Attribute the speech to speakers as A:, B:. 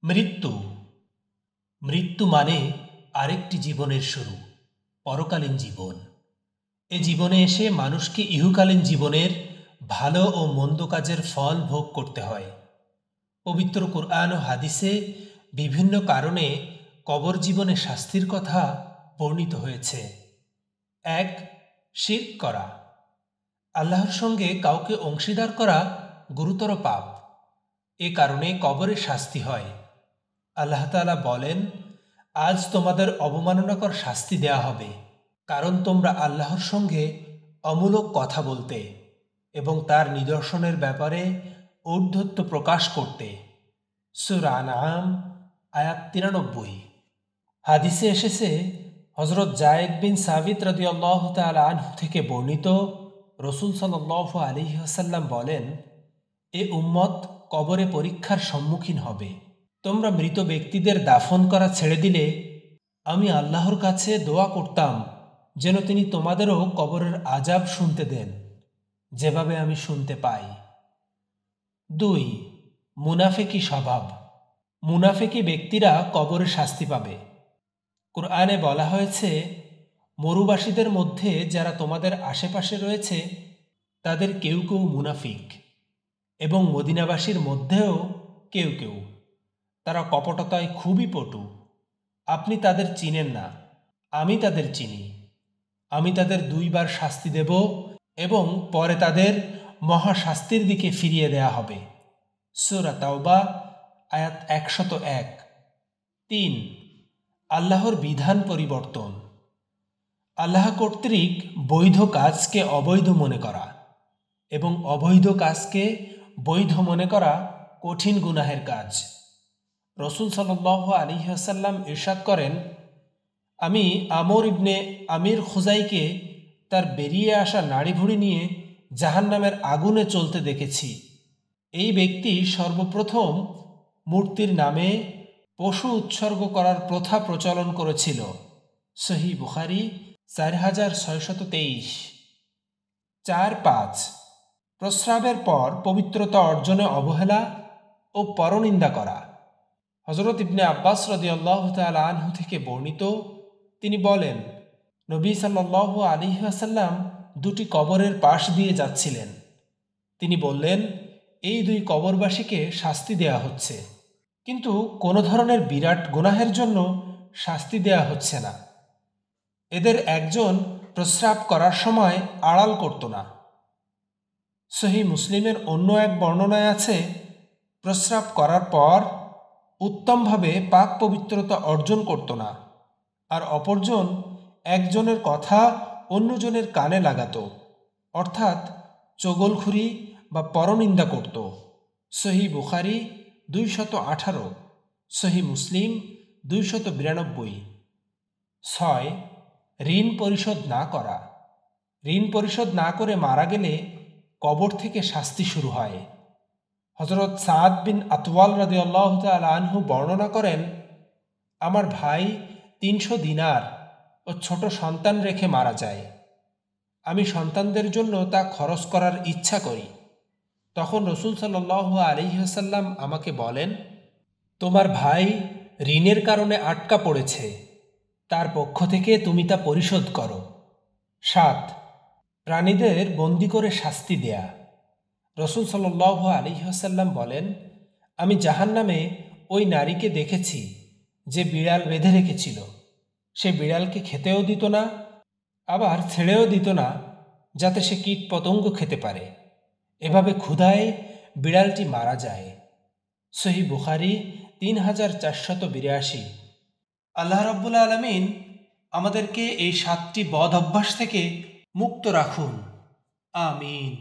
A: মৃত্যু মৃত্যু মানে আরেকটি জীবনের শুরু, পরকালীন জীবন। এ জীবনে এসে মানুষকে ইহকালীন জীবনের ভালো ও মন্দ কাজের ফল ভোগ করতে হয়। পবিত্র কুরআন ও হাদিসে বিভিন্ন কারণে কবর জীবনে শাস্তির কথা বর্ণিত হয়েছে। ১. শিরক করা। আল্লাহর সঙ্গে কাউকে অংশীদার করা গুরুতর পাপ। এ কারণে কবরে শাস্তি হয়। আল্লাহ তাআলা বলেন, আজ তোমাদের অবমাননাকর শাস্তি দেয়া হবে, কারণ তোমরা আল্লাহর সঙ্গে অমূলক কথা বলতে এবং তার নিদর্শনের ব্যাপারে ঔদ্ধত্য প্রকাশ করতে। সূরা আনআম আয়াত ৯৩। হাদিসে এসেছে, হযরত যায়েদ বিন সাবিত রাদিয়াল্লাহু তাআলা আনহু থেকে বর্ণিত, রাসূল সাল্লাল্লাহু আলাইহি ওয়াসাল্লাম বলেন, এ উম্মত কবরে পরীক্ষার সম্মুখীন হবে। তোমরা মৃত ব্যক্তিদের দাফন করা ছেড়ে দিলে আমি আল্লাহর কাছে দোয়া করতাম যেন তিনি তোমাদেরও কবরের আযাব শুনতে দেন, যেভাবে আমি শুনতে পাই। ২. মুনাফিকি স্বভাব। মুনাফিকি ব্যক্তিরা কবরে শাস্তি পাবে। কুরআনে বলা হয়েছে, মরুবাসীদের মধ্যে যারা তোমাদের আশেপাশে রয়েছে তাদের কেউ কেউ মুনাফিক, এবং মদিনাবাসীর মধ্যেও কেউ কেউ। তারা কপটতায় খুবই পটু। আপনি তাদের চিনেন না, আমি তাদের চিনি। আমি তাদের ২ বার শাস্তি দেব এবং পরে তাদের মহাশাস্তির দিকে ফিরিয়ে দেয়া হবে। সূরা তাওবা আয়াত ১০১। ৩. আল্লাহর বিধান পরিবর্তন। আল্লাহ কর্তৃক বৈধ কাজকে অবৈধ মনে করা এবং অবৈধ কাজকে বৈধ মনে করা কঠিন গুনাহের কাজ। রাসূল সাল্লাল্লাহু আলাইহি ওয়াসাল্লাম ইরশাদ করেন, আমি আমর ইবনে আমির খুজাইকে তার বেরিয়ে আসা নাড়িভুড়ি নিয়ে জাহান্নামের আগুনে চলতে দেখেছি। এই ব্যক্তি সর্বপ্রথম মূর্তির নামে পশু উৎসর্গ করার প্রথা প্রচলন করেছিল। সহিহ বুখারী ৪৬২৩। ৪-৫ প্রস্রাবের পর পবিত্রতা অর্জনে অবহেলা ও পরনিন্দা করা। হযরত ইবনে আব্বাস রাদিয়াল্লাহু তাআলা আনহু থেকে বর্ণিত, তিনি বলেন, নবী সাল্লাল্লাহু আলাইহি ওয়াসাল্লাম ২টি কবরের পাশ দিয়ে যাচ্ছিলেন। তিনি বললেন, এই ২ কবরবাসীকে শাস্তি দেয়া হচ্ছে, কিন্তু কোনো ধরনের বিরাট গুনাহের জন্য শাস্তি দেয়া হচ্ছে না। এদের একজন প্রস্রাব করার সময় আড়াল করত না। সহিহ মুসলিমের অন্য এক বর্ণনায় আছে, প্রস্রাব করার পর উত্তমভাবে পাক পবিত্রতা অর্জন করত না, আর অপরজন একজনের কথা অন্যজনের কানে লাগাত, অর্থাৎ চগলখুরি বা পরনিন্দা করত। সহিহ বুখারী ২১৮, সহিহ মুসলিম ২৯২। ৬. ঋণ পরিশোধ না করা। ঋণ পরিশোধ না করে মারা গেলে কবর থেকে শাস্তি শুরু হয়। হযরত সাদ বিন আতওয়াল রাদিয়াল্লাহু তাআলা আনহু বর্ণনা করেন, আমার ভাই ৩০০ দিনার ও ছোট সন্তান রেখে মারা যায়। আমি সন্তানদের জন্য তা খরচ করার ইচ্ছা করি। তখন রাসূল সাল্লাল্লাহু আলাইহি ওয়াসাল্লাম আমাকে বলেন, তোমার ভাই ঋণের কারণে আটকা পড়েছে, তার পক্ষ থেকে তুমি তা পরিশোধ করো। ৭. প্রাণীদের বন্দী করে শাস্তি দেয়া। রাসূল সাল্লাল্লাহু আলাইহি ওয়াসাল্লাম বলেন, আমি জাহান্নামে ওই নারীকে দেখেছি যে বিড়াল বেঁধে রেখেছিল। সে বিড়ালকে খেতেও দিত না, আবার ছেড়েও দিত না যাতে সে কীট পতঙ্গ খেতে পারে। এভাবে ক্ষুধায় বিড়ালটি মারা যায়। সহিহ বুখারী ৩৪৮২। আল্লাহ রাব্বুল আলামিন আমাদেরকে এই ৭টি বদ অভ্যাস থেকে মুক্ত রাখুন। আমিন।